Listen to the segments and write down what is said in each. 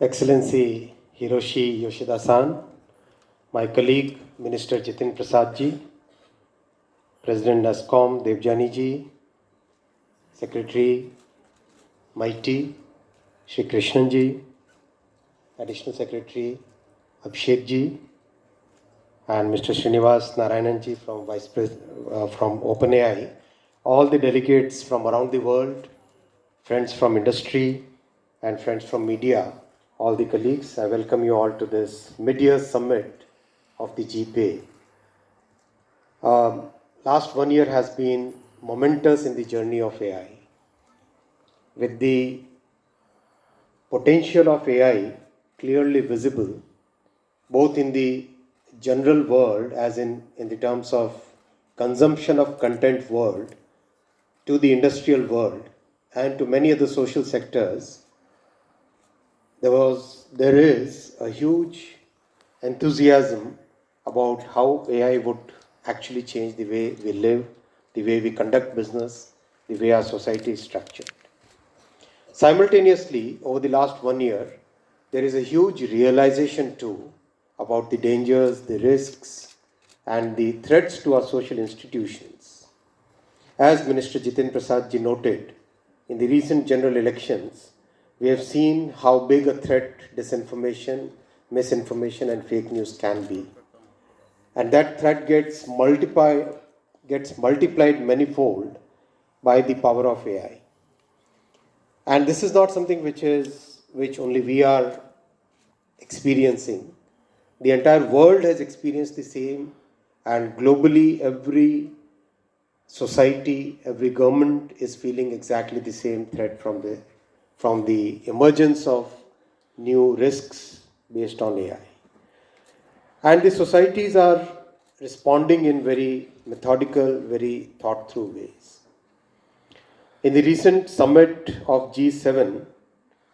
Excellency Hiroshi Yoshida-san, my colleague Minister Jitin Prasad-ji, President NASSCOM Devjani-ji, Secretary Mighty Shri Krishnan-ji, Additional Secretary Abhishek-ji, and Mr. Srinivas Narayanan-ji from from OpenAI, all the delegates from around the world, friends from industry and friends from media, all the colleagues, I welcome you all to this mid-year summit of the GPay. Last 1 year has been momentous in the journey of AI. With the potential of AI clearly visible, both in the general world as in the terms of consumption of content world, to the industrial world, and to many other social sectors, there is a huge enthusiasm about how AI would actually change the way we live, the way we conduct business, the way our society is structured. Simultaneously, over the last 1 year, there is a huge realization too about the dangers, the risks, and the threats to our social institutions. As Minister Jitin Prasad ji noted, in the recent general elections, we have seen how big a threat disinformation, misinformation, and fake news can be. And that threat gets multiplied manifold by the power of AI. And this is not something which only we are experiencing. The entire world has experienced the same, and globally every society, every government is feeling exactly the same threat from the emergence of new risks based on AI. And the societies are responding in very methodical, very thought through ways. In the recent summit of G7,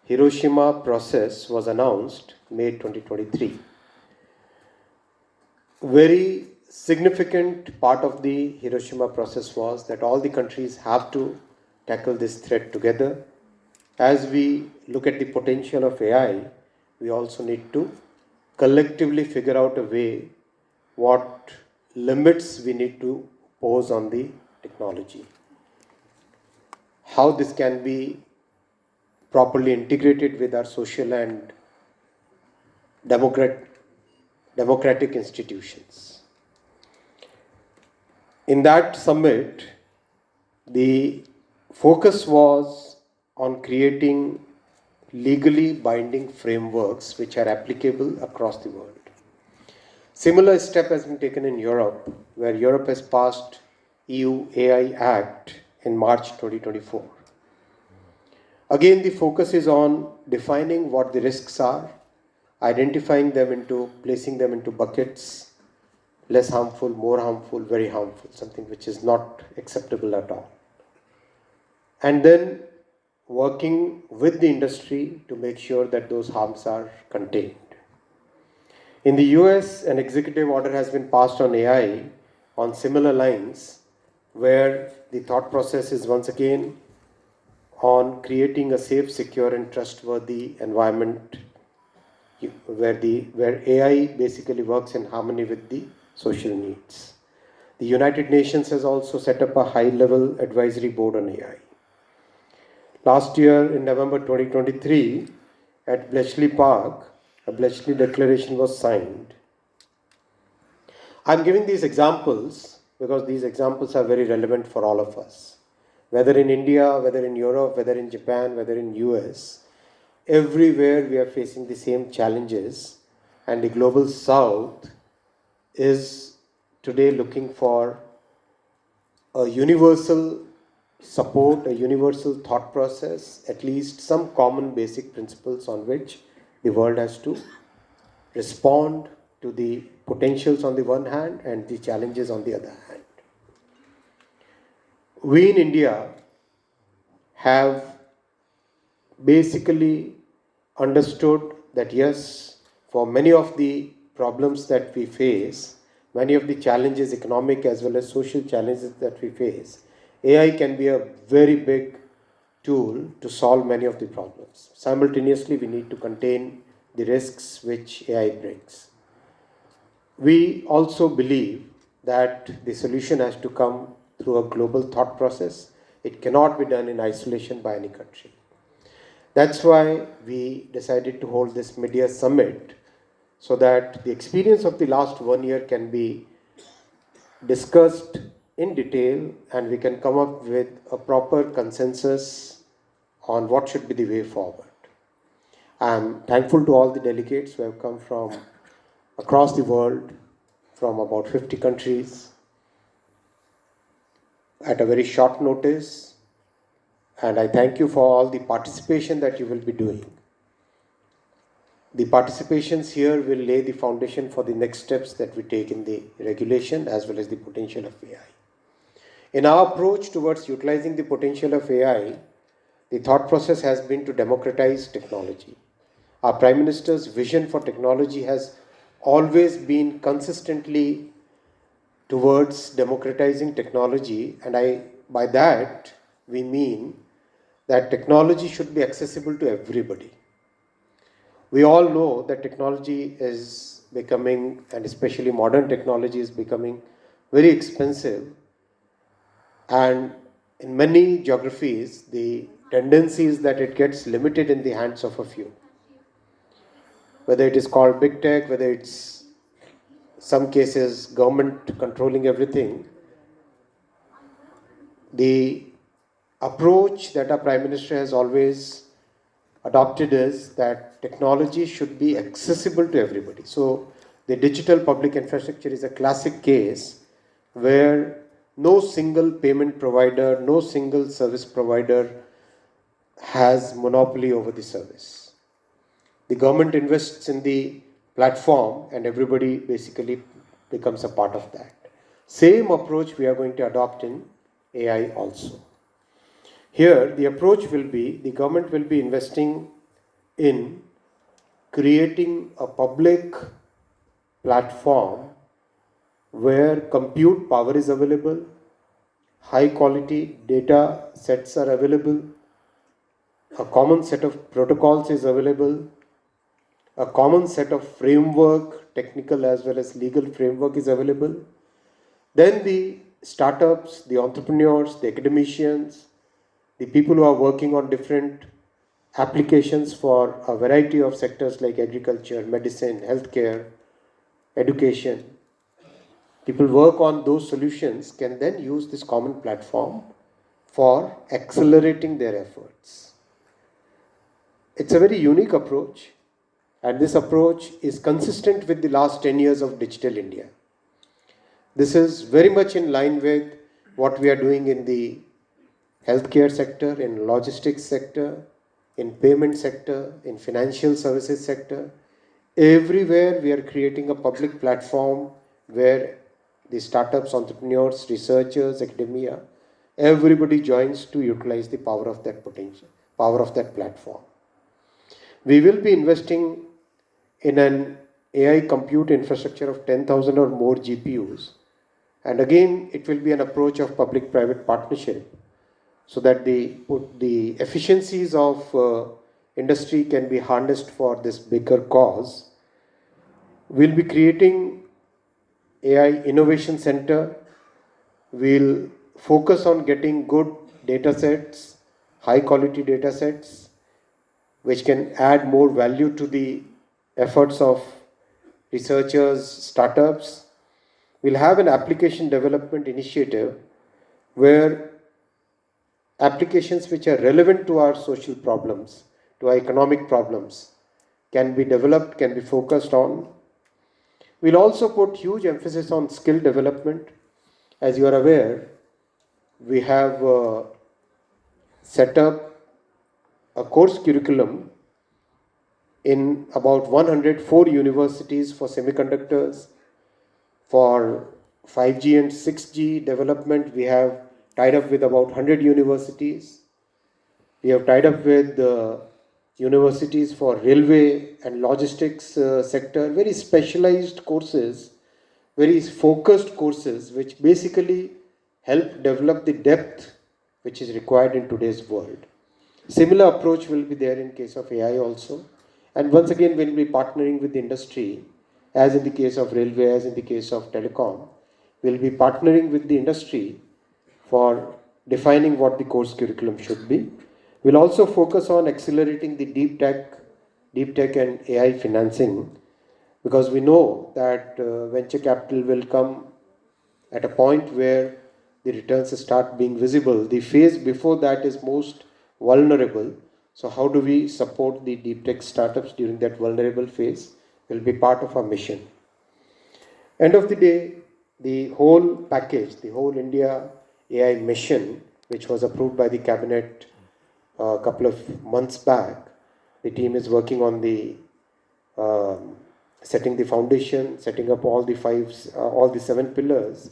Hiroshima process was announced May 2023. Very significant part of the Hiroshima process was that all the countries have to tackle this threat together. As we look at the potential of AI, we also need to collectively figure out a way what limits we need to pose on the technology. How this can be properly integrated with our social and democratic institutions. In that summit, the focus was on creating legally binding frameworks which are applicable across the world. Similar step has been taken in Europe, where Europe has passed EU AI Act in March 2024. Again, the focus is on defining what the risks are, identifying them placing them into buckets, less harmful, more harmful, very harmful, something which is not acceptable at all. And then working with the industry to make sure that those harms are contained. In the US, an executive order has been passed on AI on similar lines, where the thought process is once again on creating a safe, secure, and trustworthy environment where AI basically works in harmony with the social needs. The United Nations has also set up a high-level advisory board on AI. Last year, in November 2023, at Bletchley Park, a Bletchley Declaration was signed. I'm giving these examples because these examples are very relevant for all of us. Whether in India, whether in Europe, whether in Japan, whether in US, everywhere we are facing the same challenges, and the global south is today looking for a universal support, a universal thought process, at least some common basic principles on which the world has to respond to the potentials on the one hand and the challenges on the other hand. We in India have basically understood that yes, for many of the problems that we face, many of the challenges, economic as well as social challenges that we face, AI can be a very big tool to solve many of the problems. Simultaneously, we need to contain the risks which AI brings. We also believe that the solution has to come through a global thought process. It cannot be done in isolation by any country. That's why we decided to hold this Media Summit, so that the experience of the last 1 year can be discussed in detail and we can come up with a proper consensus on what should be the way forward. I'm thankful to all the delegates who have come from across the world, from about 50 countries, at a very short notice, and I thank you for all the participation that you will be doing. The participations here will lay the foundation for the next steps that we take in the regulation as well as the potential of AI. In our approach towards utilizing the potential of AI, the thought process has been to democratize technology. Our Prime Minister's vision for technology has always been consistently towards democratizing technology, and by that we mean that technology should be accessible to everybody. We all know that technology is becoming, and especially modern technology is becoming, very expensive, and in many geographies the tendency is that it gets limited in the hands of a few. Whether it is called big tech, whether it's some cases government controlling everything, the approach that our Prime Minister has always adopted is that technology should be accessible to everybody. So the digital public infrastructure is a classic case where no single payment provider, no single service provider has monopoly over the service. The government invests in the platform and everybody basically becomes a part of that. Same approach we are going to adopt in AI also. Here, the approach will be, the government will be investing in creating a public platform where compute power is available, high quality data sets are available, a common set of protocols is available, a common set of framework, technical as well as legal framework is available. Then the startups, the entrepreneurs, the academicians, the people who are working on different applications for a variety of sectors like agriculture, medicine, healthcare, education. People work on those solutions can then use this common platform for accelerating their efforts. It's a very unique approach, and this approach is consistent with the last 10 years of Digital India. This is very much in line with what we are doing in the healthcare sector, in logistics sector, in payment sector, in financial services sector. Everywhere we are creating a public platform where the startups, entrepreneurs, researchers, academia, everybody joins to utilize the power of that potential, power of that platform. We will be investing in an AI compute infrastructure of 10,000 or more GPUs. And again, it will be an approach of public-private partnership, so that the efficiencies of industry can be harnessed for this bigger cause. We'll be creating AI Innovation Center. We'll focus on getting good data sets, high quality data sets, which can add more value to the efforts of researchers, startups. We'll have an application development initiative where applications which are relevant to our social problems, to our economic problems, can be developed, can be focused on. We'll also put huge emphasis on skill development. As you are aware, we have set up a course curriculum in about 104 universities for semiconductors. For 5G and 6G development, we have tied up with about 100 universities. We have tied up with universities for railway and logistics sector, very specialized courses, very focused courses, which basically help develop the depth which is required in today's world. Similar approach will be there in case of AI also. And once again, we'll be partnering with the industry, as in the case of railway, as in the case of telecom. We'll be partnering with the industry for defining what the course curriculum should be. We'll also focus on accelerating the deep tech and AI financing, because we know that venture capital will come at a point where the returns start being visible. The phase before that is most vulnerable. So, how do we support the deep tech startups during that vulnerable phase? Will be part of our mission. End of the day, the whole package, the whole India AI mission, which was approved by the cabinet a couple of months back, the team is working on the setting the foundation, setting up all the 7 pillars,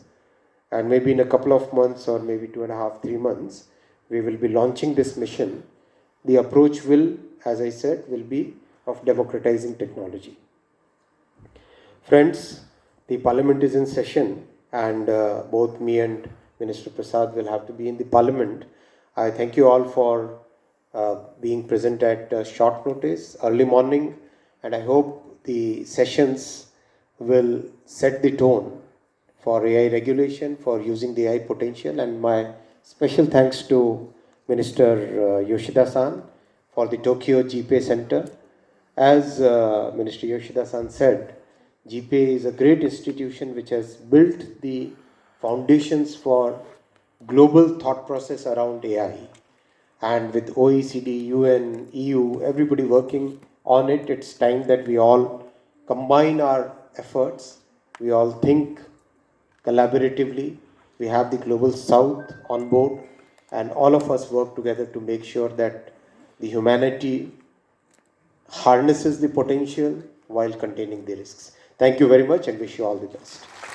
and maybe in a couple of months or maybe 2.5, 3 months, we will be launching this mission. The approach will, as I said, will be of democratizing technology. Friends, the parliament is in session, and both me and Minister Prasad will have to be in the parliament. I thank you all for being present at short notice, early morning, and I hope the sessions will set the tone for AI regulation, for using the AI potential. And my special thanks to Minister Yoshida-san for the Tokyo GPA Center. As Minister Yoshida-san said, GPA is a great institution which has built the foundations for global thought process around AI. And with OECD, UN, EU, everybody working on it, it's time that we all combine our efforts. We all think collaboratively. We have the global south on board, and all of us work together to make sure that the humanity harnesses the potential while containing the risks. Thank you very much and wish you all the best.